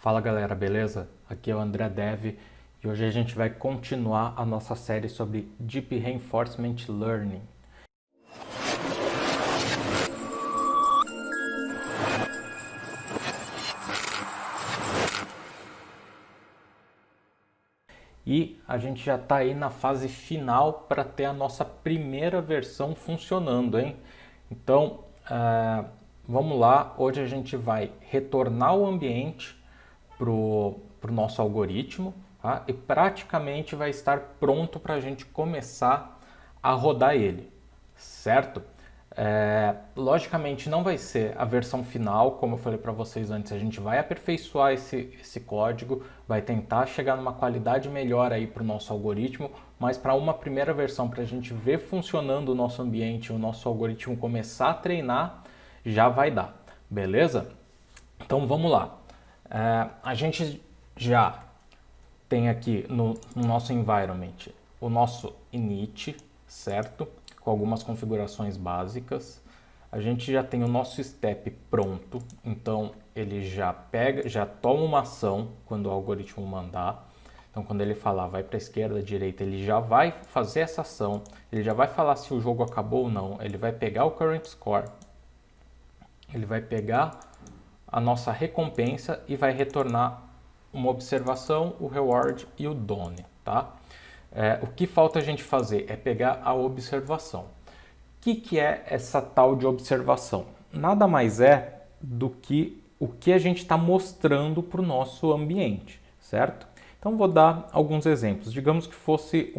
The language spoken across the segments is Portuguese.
Fala galera, beleza? Aqui é o André Dev e hoje a gente vai continuar a nossa série sobre Deep Reinforcement Learning. E a gente já está aí na fase final para ter a nossa primeira versão funcionando, hein? Então, vamos lá. Hoje a gente vai retornar o ambiente para o nosso algoritmo, tá? E praticamente vai estar pronto para a gente começar a rodar ele, certo? Logicamente não vai ser a versão final, como eu falei para vocês antes, a gente vai aperfeiçoar esse código, vai tentar chegar numa qualidade melhor aí para o nosso algoritmo, mas para uma primeira versão, para a gente ver funcionando o nosso ambiente, o nosso algoritmo começar a treinar, já vai dar, beleza? Então vamos lá. A gente já tem aqui no nosso environment o nosso init, certo? Com algumas configurações básicas. A gente já tem o nosso step pronto, então ele já pega, já toma uma ação quando o algoritmo mandar. Então quando ele falar vai para a esquerda, direita, ele já vai fazer essa ação, ele já vai falar se o jogo acabou ou não, ele vai pegar o current score, ele vai pegar a nossa recompensa e vai retornar uma observação, o reward e o done, tá? O que falta a gente fazer é pegar a observação. O que é essa tal de observação? Nada mais é do que o que a gente está mostrando para o nosso ambiente, certo? Então vou dar alguns exemplos. Digamos que fosse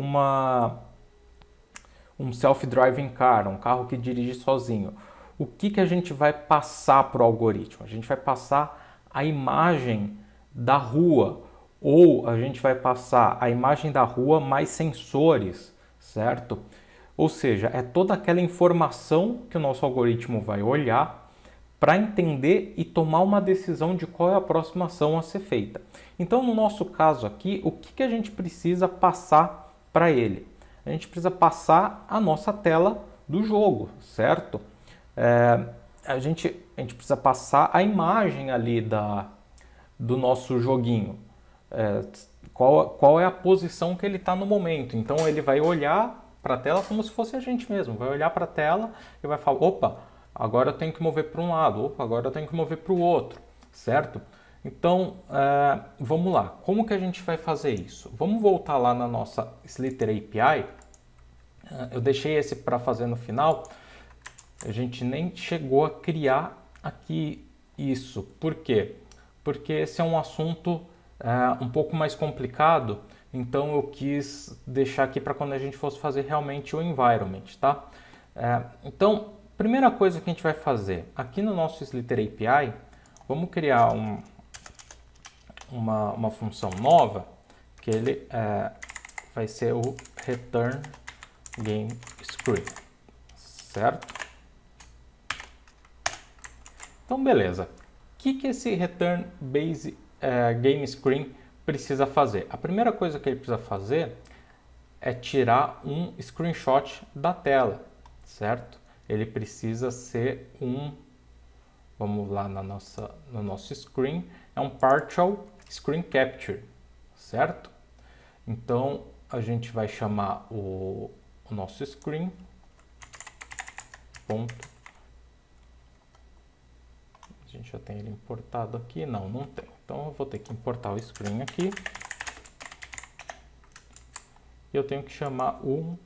um self-driving car, um carro que dirige sozinho. O que a gente vai passar para o algoritmo? A gente vai passar a imagem da rua, ou a gente vai passar a imagem da rua mais sensores, certo? Ou seja, é toda aquela informação que o nosso algoritmo vai olhar para entender e tomar uma decisão de qual é a próxima ação a ser feita. Então, no nosso caso aqui, o que a gente precisa passar para ele? A gente precisa passar a nossa tela do jogo, certo? A gente precisa passar a imagem ali do nosso joguinho. Qual é a posição que ele está no momento. Então ele vai olhar para a tela como se fosse a gente mesmo. Vai olhar para a tela e vai falar, opa, agora eu tenho que mover para um lado, opa, agora eu tenho que mover para o outro, certo? Então, vamos lá. Como que a gente vai fazer isso? Vamos voltar lá na nossa Slither API. Eu deixei esse para fazer no final. A gente nem chegou a criar aqui isso. Por quê? Porque esse é um assunto um pouco mais complicado, então eu quis deixar aqui para quando a gente fosse fazer realmente o environment, tá? Então, primeira coisa que a gente vai fazer, aqui no nosso Slither API, vamos criar uma função nova, que ele vai ser o return game screen, certo? Então, beleza. O que esse return base game screen precisa fazer? A primeira coisa que ele precisa fazer é tirar um screenshot da tela, certo? Ele precisa ser vamos lá no nosso screen, é um partial screen capture, certo? Então, a gente vai chamar o nosso screen ponto. A gente já tem ele importado aqui? Não, não tem. Então eu vou ter que importar o screen aqui. E eu tenho que chamar o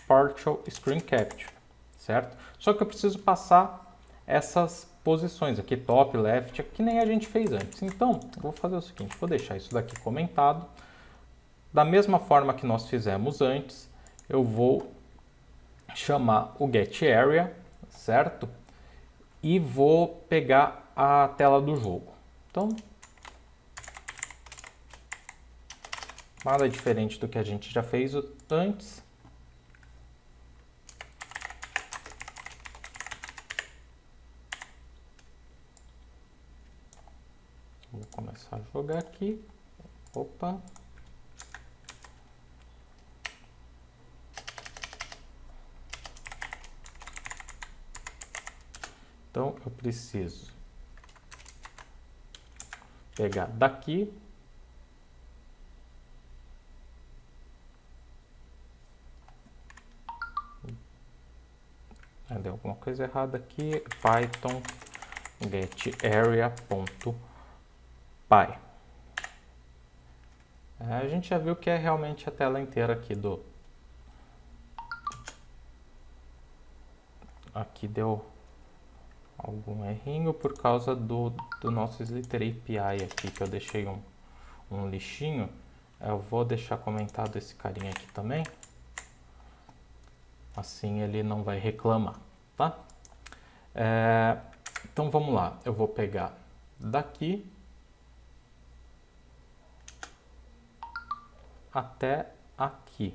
partial screen capture, certo? Só que eu preciso passar essas posições aqui, top, left, que nem a gente fez antes. Então, eu vou fazer o seguinte, vou deixar isso daqui comentado. Da mesma forma que nós fizemos antes, eu vou chamar o getArea, certo? E vou pegar a tela do jogo. Então, nada diferente do que a gente já fez antes. Vou começar a jogar aqui. Opa. Então, eu preciso pegar daqui. Deu alguma coisa errada aqui. Python getArea.py. A gente já viu que é realmente a tela inteira aqui do... Aqui deu algum errinho por causa do nosso Slither API aqui, que eu deixei um lixinho. Eu vou deixar comentado esse carinha aqui também. Assim ele não vai reclamar, tá? Então vamos lá, eu vou pegar daqui até aqui.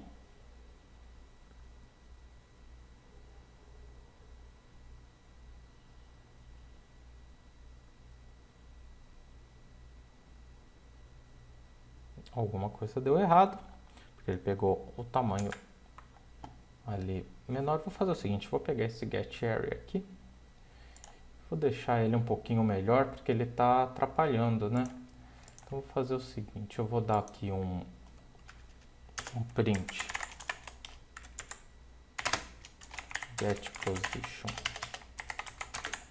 Alguma coisa deu errado, porque ele pegou o tamanho ali menor. Vou fazer o seguinte, vou pegar esse getArea aqui, vou deixar ele um pouquinho melhor, porque ele está atrapalhando, né? Então vou fazer o seguinte, eu vou dar aqui um print getPosition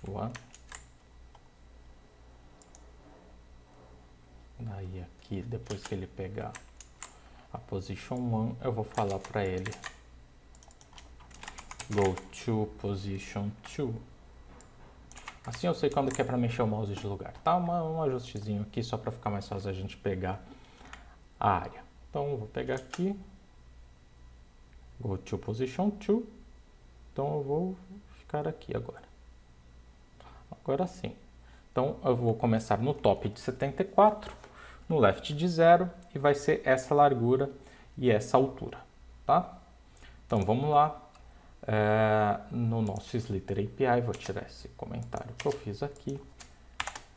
1. Daí aqui, depois que ele pegar a position 1, eu vou falar para ele go to position 2. Assim eu sei quando que é para mexer o mouse de lugar, tá? Um ajustezinho aqui só para ficar mais fácil a gente pegar a área. Então eu vou pegar aqui, go to position 2. Então eu vou ficar aqui agora. Agora sim. Então eu vou começar no top de 74, no left de 0, e vai ser essa largura e essa altura, tá? Então vamos lá. No nosso Slither API, vou tirar esse comentário que eu fiz aqui.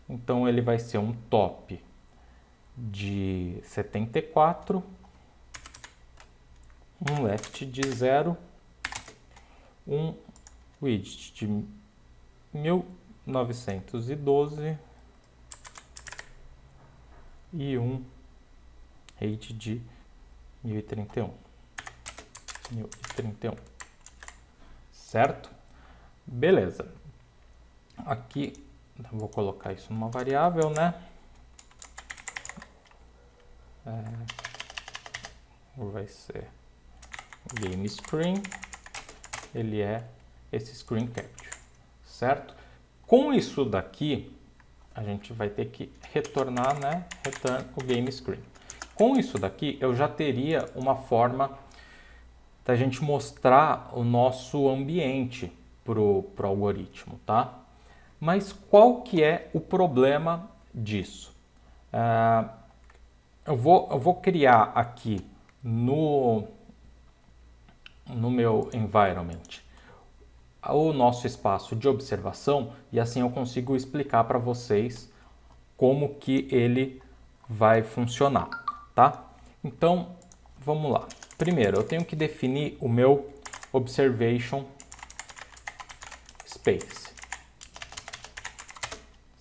Então ele vai ser um top de 74, um left de 0, um width de 1912 e um height de 1031. Certo? Beleza. Aqui eu vou colocar isso numa variável, né? Vai ser game screen. Ele é esse screen capture, certo? Com isso daqui, a gente vai ter que retornar, né? Return o game screen. Com isso daqui, eu já teria uma forma da gente mostrar o nosso ambiente pro algoritmo, tá? Mas qual que é o problema disso? Eu vou criar aqui no meu environment o nosso espaço de observação, e assim eu consigo explicar para vocês como que ele vai funcionar, tá? Então, vamos lá. Primeiro, eu tenho que definir o meu observation space,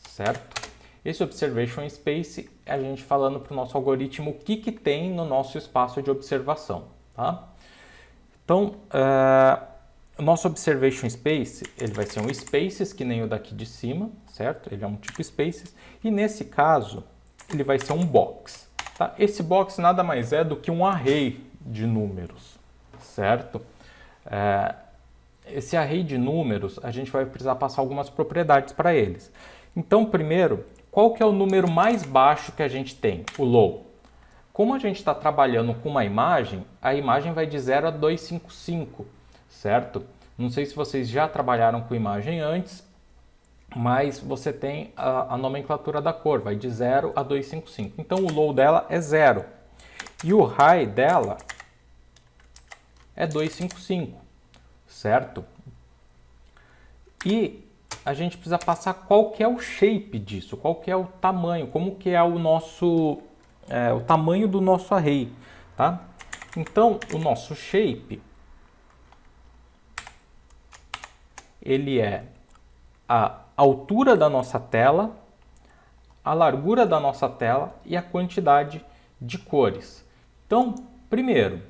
certo? Esse observation space é a gente falando para o nosso algoritmo o que tem no nosso espaço de observação, tá? Então, o nosso observation space, ele vai ser um spaces, que nem o daqui de cima, certo? Ele é um tipo spaces, e nesse caso, ele vai ser um box, tá? Esse box nada mais é do que um array de números, certo? Esse array de números, a gente vai precisar passar algumas propriedades para eles. Então, primeiro, qual que é o número mais baixo que a gente tem? O low. Como a gente está trabalhando com uma imagem, a imagem vai de 0 a 255, certo? Não sei se vocês já trabalharam com imagem antes, mas você tem a nomenclatura da cor, vai de 0 a 255. Então o low dela é 0 e o high dela é 255, certo? E a gente precisa passar qual que é o shape disso, qual que é o tamanho, como que é o nosso o tamanho do nosso array, tá? Então o nosso shape ele é a altura da nossa tela a largura da nossa tela e a quantidade de cores. Então, primeiro,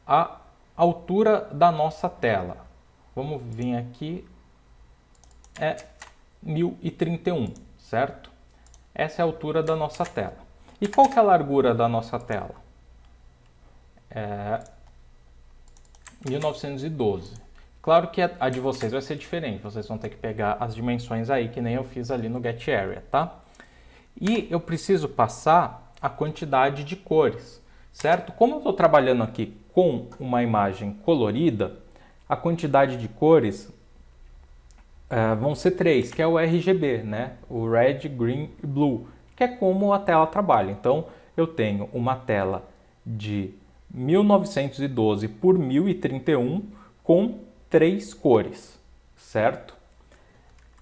a altura da nossa tela. Vamos vir aqui, é 1031, certo? Essa é a altura da nossa tela. E qual que é a largura da nossa tela? É 1912. Claro que a de vocês vai ser diferente, vocês vão ter que pegar as dimensões aí, que nem eu fiz ali no Get Area, tá? E eu preciso passar a quantidade de cores, certo? Como eu estou trabalhando aqui com uma imagem colorida, a quantidade de cores vão ser 3, que é o RGB, né? O Red, Green e Blue, que é como a tela trabalha. Então, eu tenho uma tela de 1912 por 1031 com 3 cores, certo?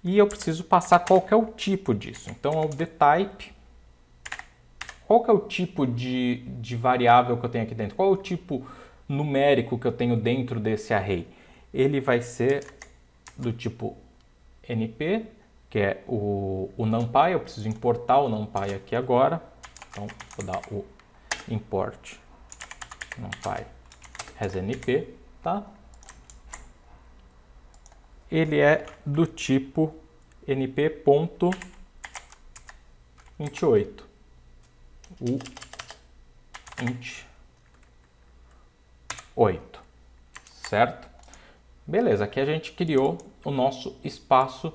E eu preciso passar qual que é o tipo disso. Então, é o dtype. Qual que é o tipo de variável que eu tenho aqui dentro? Qual é o tipo numérico que eu tenho dentro desse array? Ele vai ser do tipo NP, que é o NumPy. Eu preciso importar o NumPy aqui agora. Então, vou dar o import NumPy as NP, tá? Ele é do tipo np.int8. O int8, certo? Beleza, aqui a gente criou o nosso espaço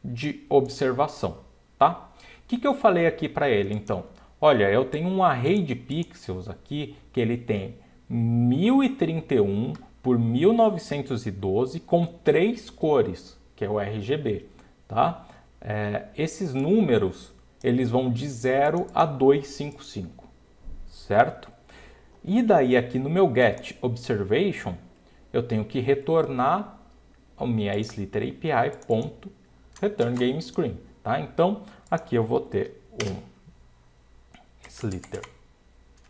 de observação, tá? O que eu falei aqui para ele, então? Olha, eu tenho um array de pixels aqui que ele tem 1031 por 1912 com 3 cores, que é o RGB, tá? Esses números, eles vão de 0 a 255, certo? E daí aqui no meu get observation, eu tenho que retornar a minha Slither API ponto return game screen, tá? Então, aqui eu vou ter um Slither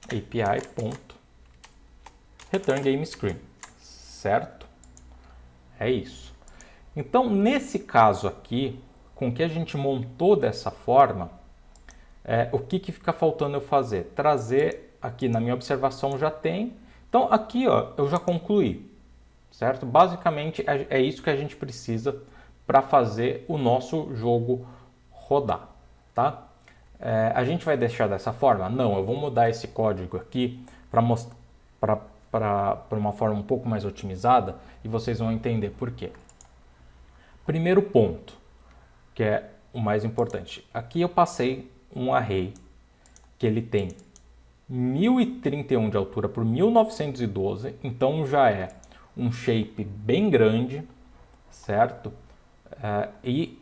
API ponto return game screen, certo? É isso. Então, nesse caso aqui, com que a gente montou dessa forma, o que fica faltando eu fazer? Trazer aqui na minha observação já tem. Então, aqui ó, eu já concluí, certo? Basicamente, é isso que a gente precisa para fazer o nosso jogo rodar, tá? A gente vai deixar dessa forma? Não, eu vou mudar esse código aqui para uma forma um pouco mais otimizada e vocês vão entender por quê. Primeiro ponto, que é o mais importante. Aqui eu passei um array que ele tem 1031 de altura por 1912, então já é um shape bem grande, certo? E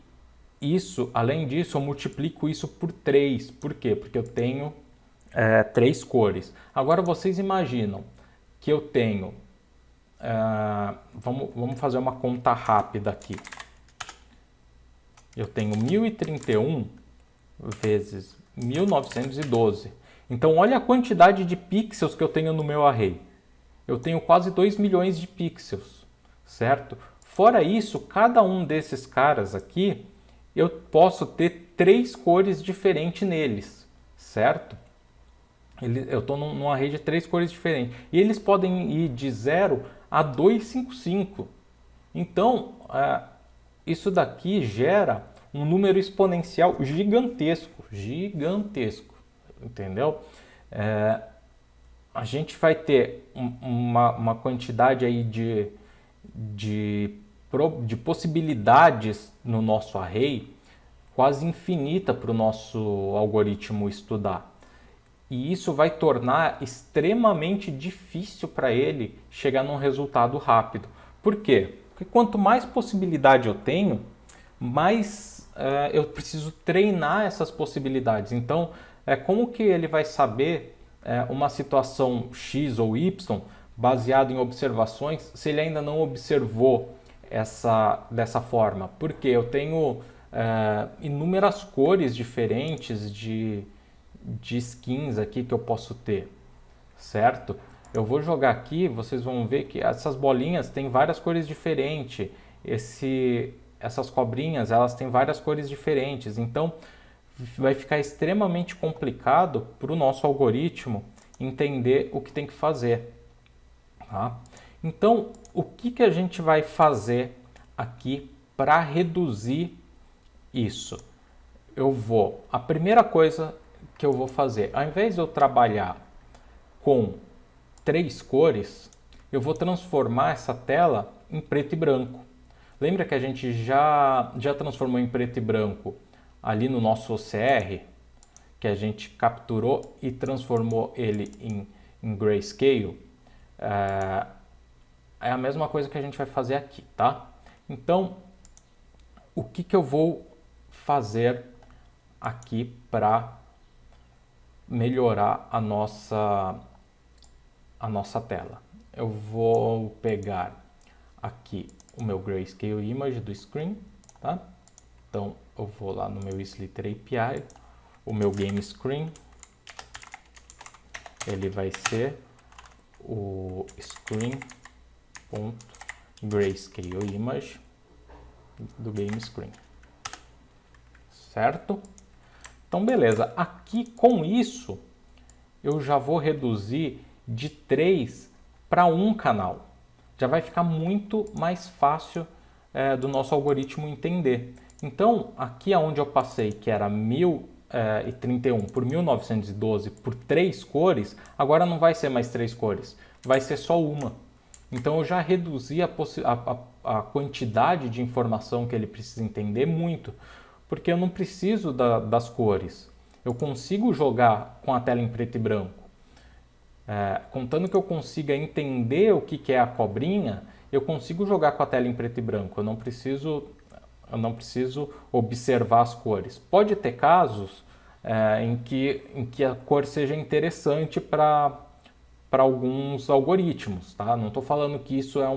isso, além disso, eu multiplico isso por 3. Por quê? Porque eu tenho 3 cores. Agora vocês imaginam que eu tenho... vamos fazer uma conta rápida aqui. Eu tenho 1031 vezes 1912. Então, olha a quantidade de pixels que eu tenho no meu array. Eu tenho quase 2 milhões de pixels, certo? Fora isso, cada um desses caras aqui, eu posso ter 3 cores diferentes neles, certo? Eu estou num array de 3 cores diferentes. E eles podem ir de 0 a 255. Então, isso daqui gera um número exponencial gigantesco, entendeu? A gente vai ter uma quantidade aí de possibilidades no nosso array quase infinita para o nosso algoritmo estudar. E isso vai tornar extremamente difícil para ele chegar num resultado rápido. Por quê? Porque quanto mais possibilidade eu tenho, mais eu preciso treinar essas possibilidades. Então, como que ele vai saber uma situação X ou Y baseado em observações se ele ainda não observou dessa forma? Porque eu tenho inúmeras cores diferentes de skins aqui que eu posso ter, certo? Eu vou jogar aqui, vocês vão ver que essas bolinhas têm várias cores diferentes. Essas cobrinhas, elas têm várias cores diferentes. Então, vai ficar extremamente complicado para o nosso algoritmo entender o que tem que fazer. Tá? Então, o que a gente vai fazer aqui para reduzir isso? A primeira coisa que eu vou fazer, ao invés de eu trabalhar com 3 cores, eu vou transformar essa tela em preto e branco. Lembra que a gente já transformou em preto e branco ali no nosso OCR, que a gente capturou e transformou ele em grayscale? É a mesma coisa que a gente vai fazer aqui, tá? Então, o que eu vou fazer aqui para melhorar a nossa tela? Eu vou pegar aqui o meu Grayscale Image do Screen, tá? Então, eu vou lá no meu Slither API, o meu Game Screen, ele vai ser o Screen.Grayscale Image do Game Screen, certo? Então, beleza. Aqui, com isso, eu já vou reduzir de 3 para 1 canal. Já vai ficar muito mais fácil do nosso algoritmo entender. Então, aqui onde eu passei, que era 1031 por 1912 por 3 cores, agora não vai ser mais 3 cores, vai ser só uma. Então, eu já reduzi a quantidade de informação que ele precisa entender muito, porque eu não preciso das cores. Eu consigo jogar com a tela em preto e branco. Contando que eu consiga entender o que é a cobrinha, eu consigo jogar com a tela em preto e branco. Eu não preciso observar as cores. Pode ter casos em que a cor seja interessante para alguns algoritmos, tá? Não estou falando que isso é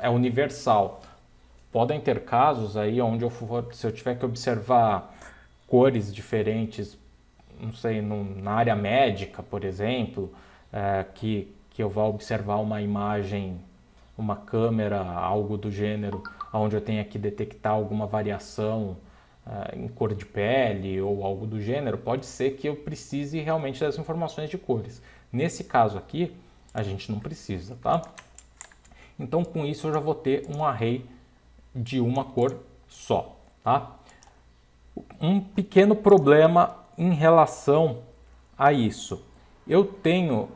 universal. Podem ter casos aí onde se eu tiver que observar cores diferentes, não sei, na área médica, por exemplo, que eu vá observar uma imagem, uma câmera, algo do gênero, onde eu tenha que detectar alguma variação em cor de pele ou algo do gênero, pode ser que eu precise realmente das informações de cores. Nesse caso aqui, a gente não precisa, tá? Então, com isso, eu já vou ter um array de uma cor só, tá? Um pequeno problema em relação a isso. Eu tenho,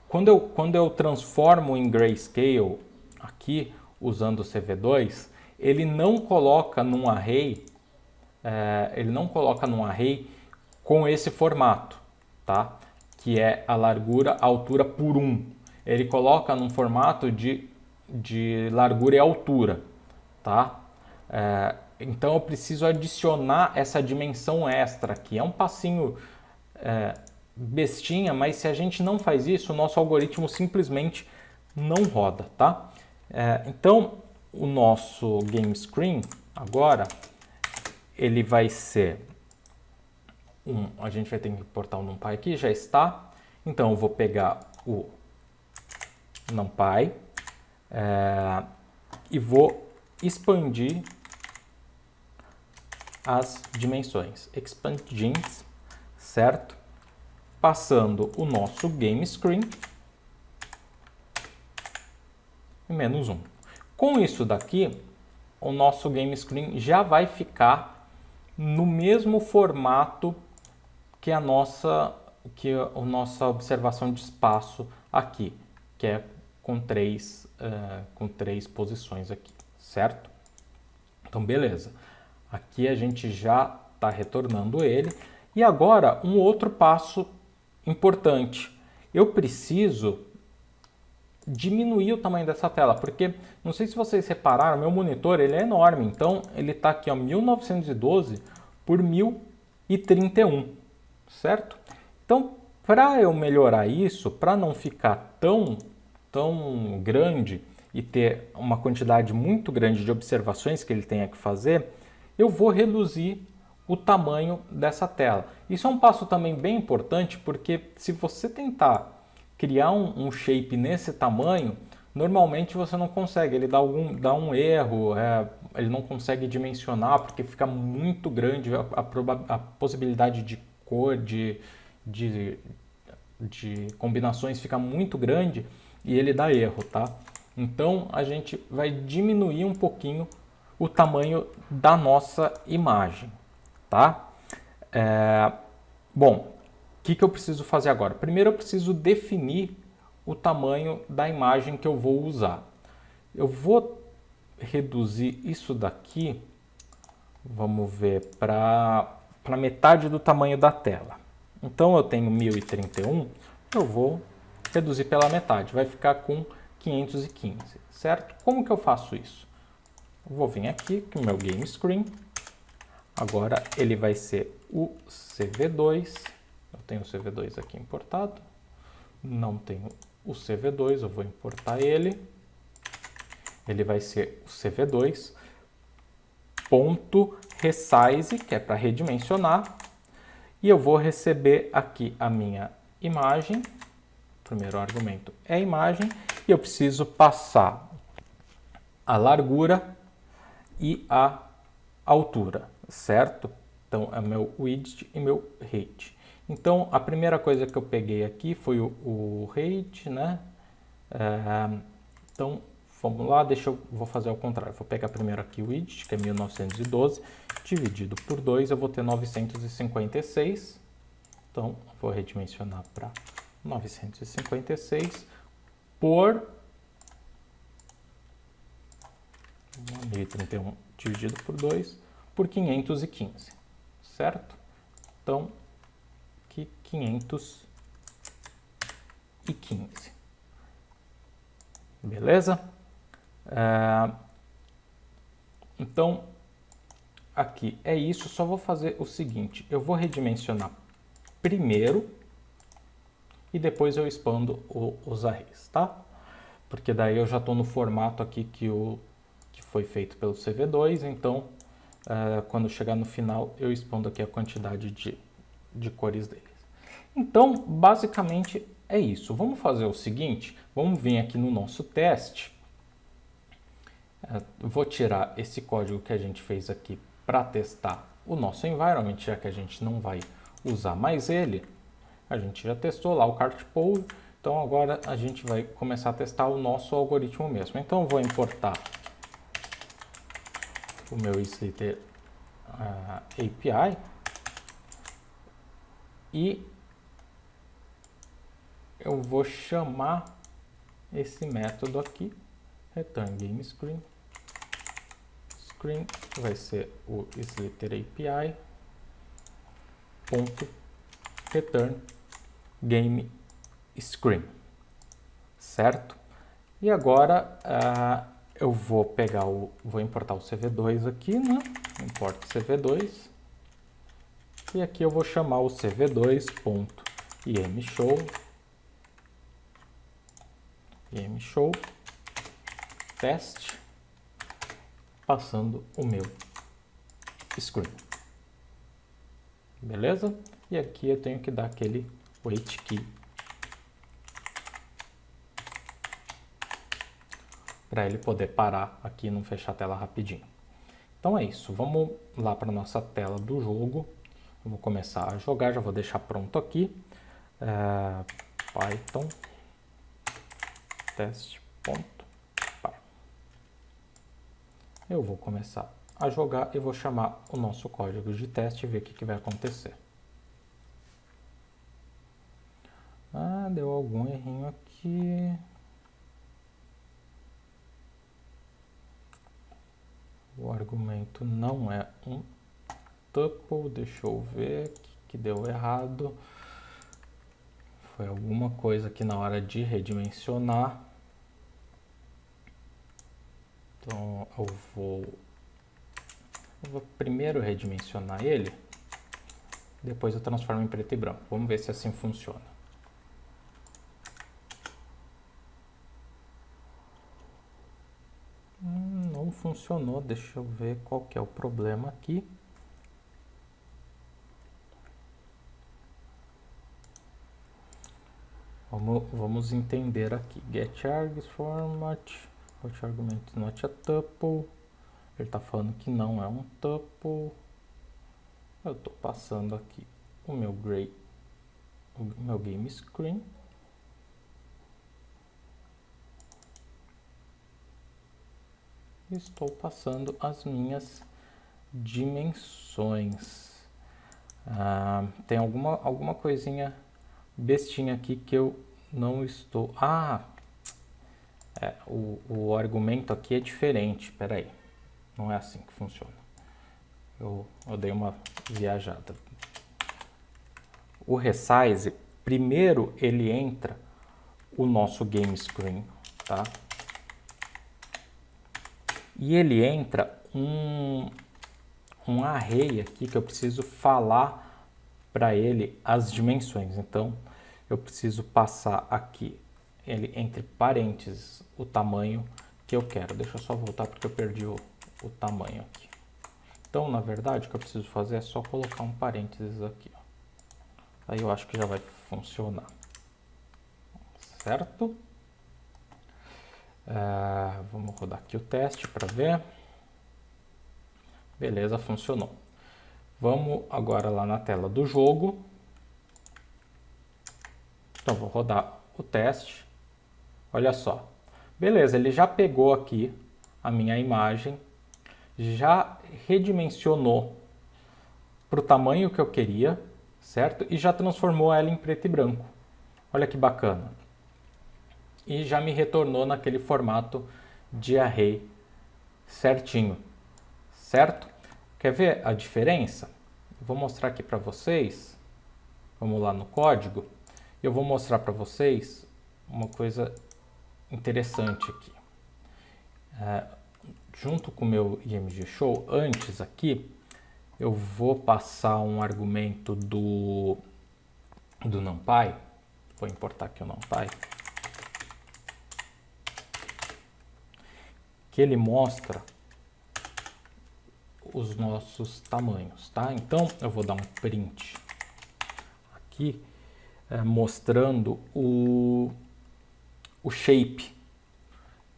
quando eu transformo em grayscale aqui, usando o CV2, ele não coloca num array, com esse formato, tá? Que é a largura, a altura por 1. Ele coloca num formato de largura e altura, tá? Então eu preciso adicionar essa dimensão extra aqui. É um passinho bestinha, mas se a gente não faz isso, o nosso algoritmo simplesmente não roda, tá? Então o nosso game screen agora ele vai ser a gente vai ter que importar o NumPy aqui, já está. Então eu vou pegar o NumPy e vou expandir as dimensões, expandings, certo? Passando o nosso game screen e menos 1. Com isso daqui, o nosso game screen já vai ficar no mesmo formato que a nossa observação de espaço aqui, que é com três posições aqui, certo? Então, beleza. Aqui a gente já está retornando ele. E agora, um outro passo importante. Eu preciso diminuir o tamanho dessa tela, porque, não sei se vocês repararam, meu monitor ele é enorme. Então, ele está aqui, ó, 1912 por 1031, certo? Então, para eu melhorar isso, para não ficar tão grande e ter uma quantidade muito grande de observações que ele tenha que fazer, eu vou reduzir o tamanho dessa tela. Isso é um passo também bem importante, porque se você tentar criar um shape nesse tamanho, normalmente você não consegue, ele dá um erro, ele não consegue dimensionar porque fica muito grande a possibilidade de cor, de, de combinações fica muito grande e ele dá erro, tá? Então a gente vai diminuir um pouquinho o tamanho da nossa imagem, tá? Bom, o que eu preciso fazer agora? Primeiro eu preciso definir o tamanho da imagem que eu vou usar. Eu vou reduzir isso daqui, vamos ver, para metade do tamanho da tela. Então eu tenho 1031, eu vou reduzir pela metade, vai ficar com 515, certo? Como que eu faço isso? Eu vou vir aqui com o meu Game Screen, agora ele vai ser o CV2, eu tenho o CV2 aqui importado, não tenho o CV2, eu vou importar ele vai ser o CV2, ponto resize, que é para redimensionar, e eu vou receber aqui a minha imagem, o primeiro argumento é a imagem, e eu preciso passar a largura e a altura, certo? Então é meu width e meu height. Então a primeira coisa que eu peguei aqui foi o height, né? Então vamos lá, vou fazer ao contrário. Vou pegar primeiro aqui o width, que é 1912, dividido por 2, eu vou ter 956. Então, vou redimensionar para 956 por 1031 dividido por 2 por 515, certo? Então, aqui 515. Beleza? Então, aqui é isso, só vou fazer o seguinte, eu vou redimensionar primeiro e depois eu expando os arrays, tá? Porque daí eu já estou no formato aqui que foi feito pelo CV2, então quando chegar no final eu expando aqui a quantidade de cores deles. Então, basicamente é isso. Vamos fazer o seguinte, vamos vir aqui no nosso teste. Vou tirar esse código que a gente fez aqui para testar o nosso environment, já que a gente não vai usar mais ele. A gente já testou lá o CartPool, então agora a gente vai começar a testar o nosso algoritmo mesmo. Então eu vou importar o meu Slither API e eu vou chamar esse método aqui, return game screen. Screen vai ser o Slither API ponto return game screen, certo? E agora eu vou importar o CV2 aqui, né? Importo CV2 e aqui eu vou chamar o CV2.imshow teste, passando o meu screen. Beleza? E aqui eu tenho que dar aquele wait key para ele poder parar aqui e não fechar a tela rapidinho. Então é isso, vamos lá para a nossa tela do jogo. Eu vou começar a jogar, já vou deixar pronto aqui. Python teste.py. Eu vou começar a jogar e vou chamar o nosso código de teste e ver o que vai acontecer. Deu algum errinho aqui. O argumento não é um tuple, deixa eu ver o que deu errado. Foi alguma coisa aqui na hora de redimensionar. Então eu vou primeiro redimensionar ele, depois eu transformo em preto e branco. Vamos ver se assim funciona. Não funcionou, deixa eu ver qual que é o problema aqui. Vamos entender aqui. Get args format, what argument not a tuple, Ele está falando que não é um tuple. Eu estou passando aqui o meu game screen. Estou passando as minhas dimensões. Tem alguma coisinha bestinha aqui que eu não estou... o argumento aqui é diferente. Espera aí. Não é assim que funciona. Eu dei uma viajada. O resize, primeiro ele entra o nosso game screen, tá? E ele entra um array aqui que eu preciso falar para ele as dimensões. Então, eu preciso passar aqui, ele entre parênteses, o tamanho que eu quero. Deixa eu só voltar porque eu perdi o tamanho aqui. Então, na verdade, o que eu preciso fazer é só colocar um parênteses aqui. Ó. Aí eu acho que já vai funcionar. Certo? Vamos rodar aqui o teste para ver. Beleza, funcionou. Vamos agora lá na tela do jogo. Então, vou rodar o teste. Olha só. Beleza, ele já pegou aqui a minha imagem, já redimensionou para o tamanho que eu queria, certo? E já transformou ela em preto e branco. Olha que bacana. E já me retornou naquele formato de array certinho, certo? Quer ver a diferença? Vou mostrar aqui para vocês. Vamos lá no código. Eu vou mostrar para vocês uma coisa interessante aqui. Junto com o meu IMG Show, antes aqui, eu vou passar um argumento do NumPy. Vou importar aqui o NumPy. Que ele mostra os nossos tamanhos, tá? Então, eu vou dar um print aqui, mostrando o shape,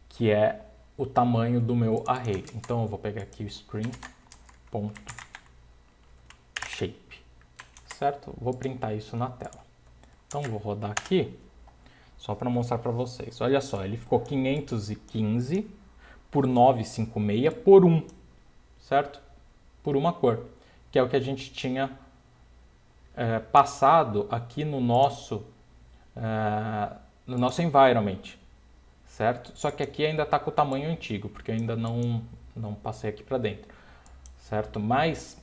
que é o tamanho do meu array. Então, eu vou pegar aqui o screen.shape, certo? Vou printar isso na tela. Então, vou rodar aqui, só para mostrar para vocês. Olha só, ele ficou 515 por 956 por 1, certo? Por uma cor, que é o que a gente tinha passado aqui no nosso environment, certo? Só que aqui ainda está com o tamanho antigo, porque eu ainda não passei aqui para dentro, certo? Mas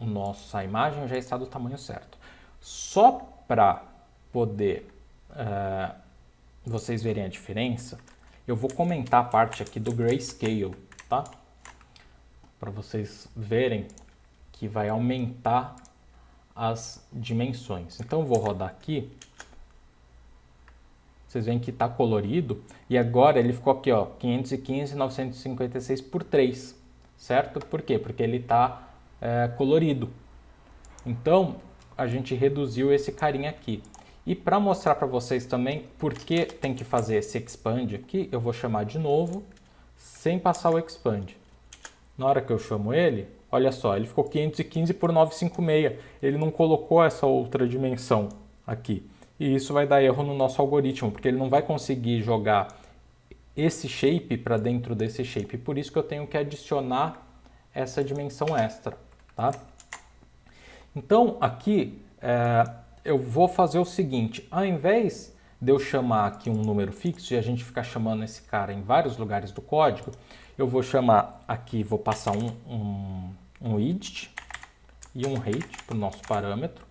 nossa imagem já está do tamanho certo. Só para poder vocês verem a diferença, eu vou comentar a parte aqui do grayscale, tá? Para vocês verem que vai aumentar as dimensões. Então eu vou rodar aqui. Vocês veem que está colorido e agora ele ficou aqui, ó, 515.956 por 3, certo? Por quê? Porque ele está colorido. Então a gente reduziu esse carinha aqui. E para mostrar para vocês também por que tem que fazer esse expand aqui, eu vou chamar de novo, sem passar o expand. Na hora que eu chamo ele, olha só, ele ficou 515 por 956. Ele não colocou essa outra dimensão aqui. E isso vai dar erro no nosso algoritmo, porque ele não vai conseguir jogar esse shape para dentro desse shape. Por isso que eu tenho que adicionar essa dimensão extra, tá? Então, aqui eu vou fazer o seguinte, ao invés de eu chamar aqui um número fixo e a gente ficar chamando esse cara em vários lugares do código, eu vou chamar aqui, vou passar um widget e um height para o nosso parâmetro,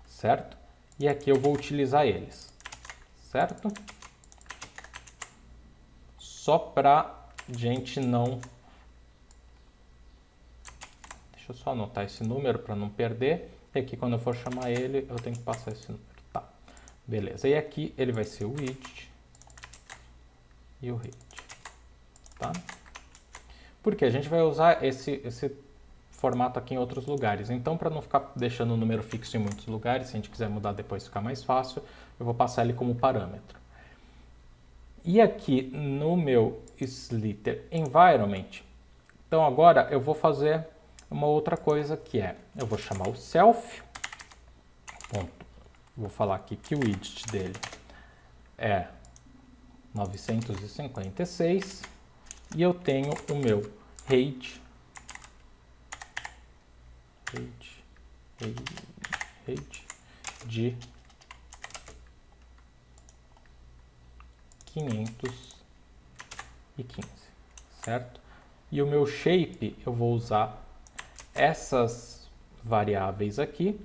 certo? E aqui eu vou utilizar eles, certo? Só para gente não... Deixa eu só anotar esse número para não perder. E aqui quando eu for chamar ele, eu tenho que passar esse número. Tá, beleza. E aqui ele vai ser o widget e o height, tá? Porque a gente vai usar esse formato aqui em outros lugares. Então, para não ficar deixando o número fixo em muitos lugares, se a gente quiser mudar depois ficar mais fácil, eu vou passar ele como parâmetro. E aqui no meu Slither Environment, então agora eu vou fazer uma outra coisa que é, eu vou chamar o self, ponto, vou falar aqui que o widget dele é 956 e eu tenho o meu height de 515, certo? E o meu shape eu vou usar essas variáveis aqui.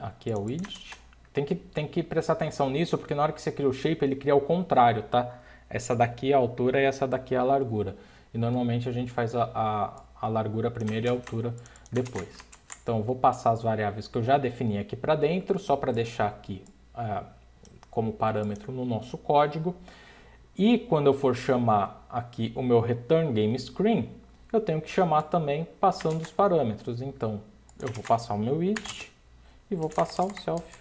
Aqui é o widget. Tem que prestar atenção nisso, porque na hora que você cria o shape, ele cria ao contrário, tá? Essa daqui é a altura e essa daqui é a largura. E normalmente a gente faz a largura primeiro e a altura depois. Então eu vou passar as variáveis que eu já defini aqui para dentro, só para deixar aqui como parâmetro no nosso código. E quando eu for chamar aqui o meu return game screen, eu tenho que chamar também passando os parâmetros. Então eu vou passar o meu widget e vou passar o self.height.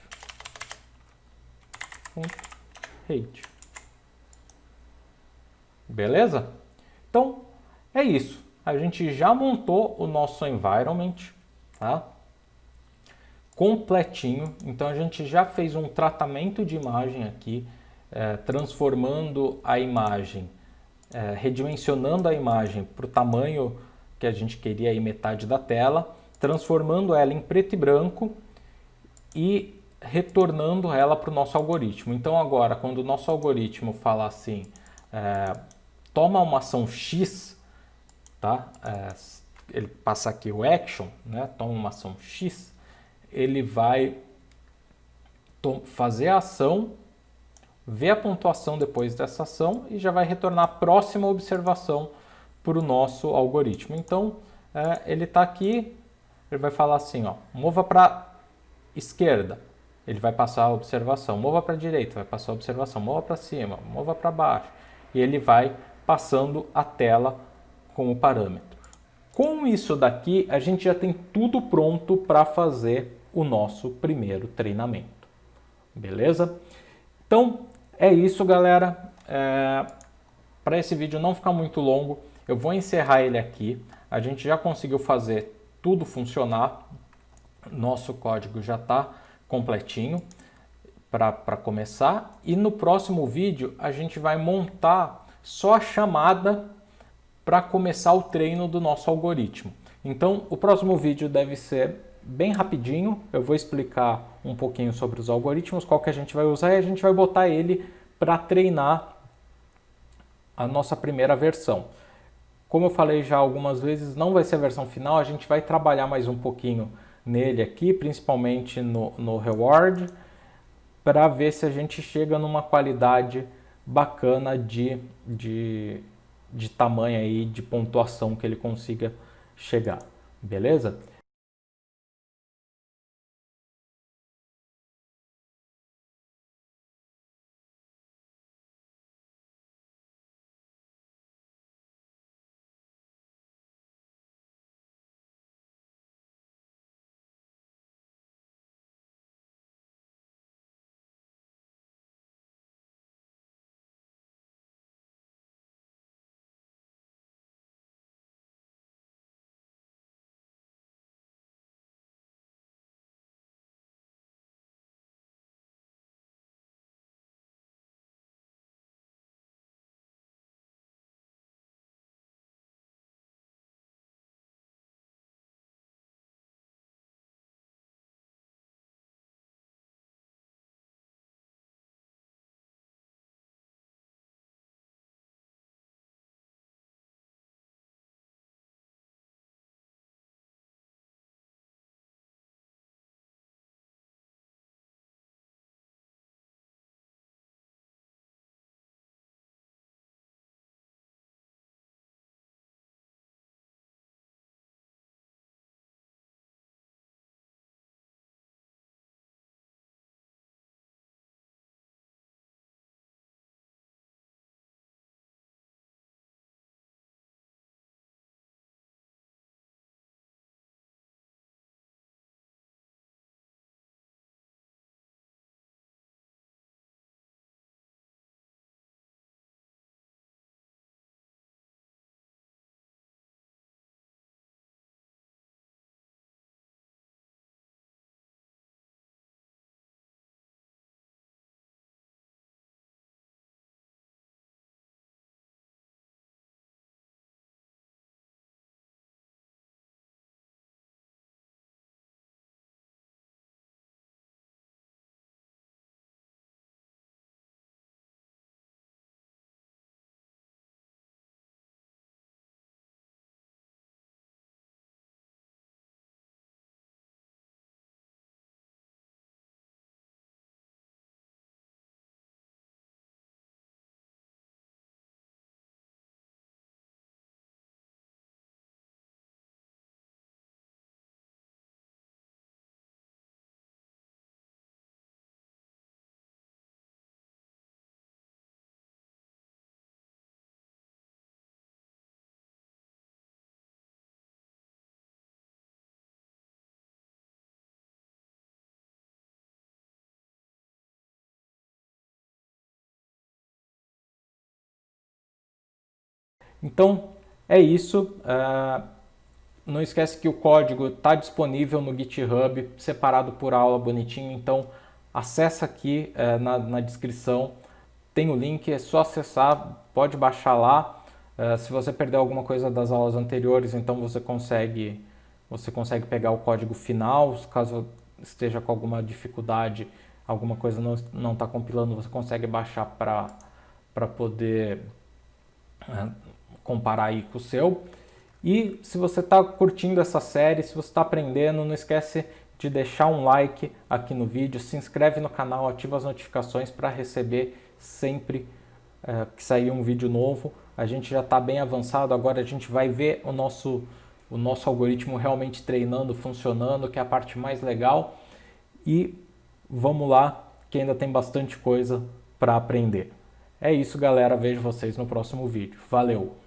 Beleza? Então é isso. A gente já montou o nosso environment, tá? Completinho. Então a gente já fez um tratamento de imagem aqui, transformando a imagem, redimensionando a imagem para o tamanho que a gente queria, aí metade da tela, transformando ela em preto e branco e retornando ela para o nosso algoritmo. Então agora, quando o nosso algoritmo fala assim, toma uma ação X, tá? Ele passa aqui o action, né? Toma uma ação X, ele vai fazer a ação, ver a pontuação depois dessa ação e já vai retornar a próxima observação para o nosso algoritmo. Então, ele está aqui, ele vai falar assim, ó, mova para esquerda, ele vai passar a observação, mova para a direita, vai passar a observação, mova para cima, mova para baixo, e ele vai passando a tela como parâmetro. Com isso daqui, a gente já tem tudo pronto para fazer o nosso primeiro treinamento. Beleza? Então, é isso, galera. Para esse vídeo não ficar muito longo, eu vou encerrar ele aqui. A gente já conseguiu fazer tudo funcionar. Nosso código já está completinho para começar. E no próximo vídeo, a gente vai montar só a chamada para começar o treino do nosso algoritmo. Então, o próximo vídeo deve ser bem rapidinho. Eu vou explicar um pouquinho sobre os algoritmos, qual que a gente vai usar e a gente vai botar ele para treinar a nossa primeira versão. Como eu falei já algumas vezes, não vai ser a versão final, a gente vai trabalhar mais um pouquinho nele aqui, principalmente no reward, para ver se a gente chega numa qualidade bacana de tamanho aí, de pontuação que ele consiga chegar, beleza? Então é isso. Não esquece que o código está disponível no GitHub, separado por aula bonitinho, então acessa aqui na descrição, tem o link, é só acessar, pode baixar lá. Se você perdeu alguma coisa das aulas anteriores, então você consegue pegar o código final, caso esteja com alguma dificuldade, alguma coisa não está compilando, você consegue baixar para poder comparar aí com o seu. E se você está curtindo essa série, se você está aprendendo, não esquece de deixar um like aqui no vídeo, se inscreve no canal, ativa as notificações para receber sempre que sair um vídeo novo. A gente já está bem avançado, agora a gente vai ver o nosso algoritmo realmente treinando, funcionando, que é a parte mais legal. E vamos lá, que ainda tem bastante coisa para aprender. É isso, galera. Vejo vocês no próximo vídeo. Valeu!